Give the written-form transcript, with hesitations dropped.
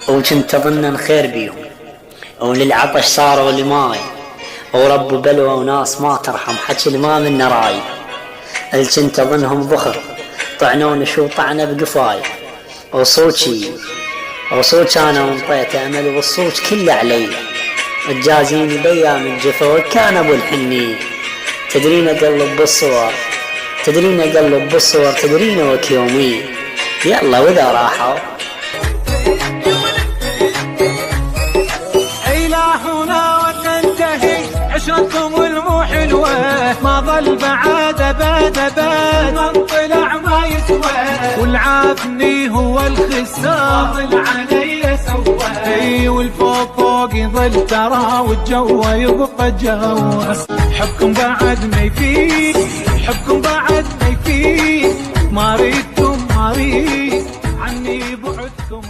وكنت اظن خير بيهم، وللعطش صاروا لماي، ورب بلوى وناس ما ترحم، حكي ما من راي. كنت اظنهم بخر، طعنوني شو طعنه بقفاي، وصوتي انا وانطيت امل، والصوت كله علي، تجازيني بايام الجفا كان ابو الحني. تدرين اقلب بالصور، تدرين وك يومي، يلا واذا راحوا إلهنا وتنتهي عشرتكم المحلوة، ما ظل بعد أبد من طلع ما يسوى، والعافني هو الخسار ظل علي سوى، والفوق يظل ترى والجو يبقى جو. حبكم بعد ما يفيد، ما ريدكم عني بعدكم.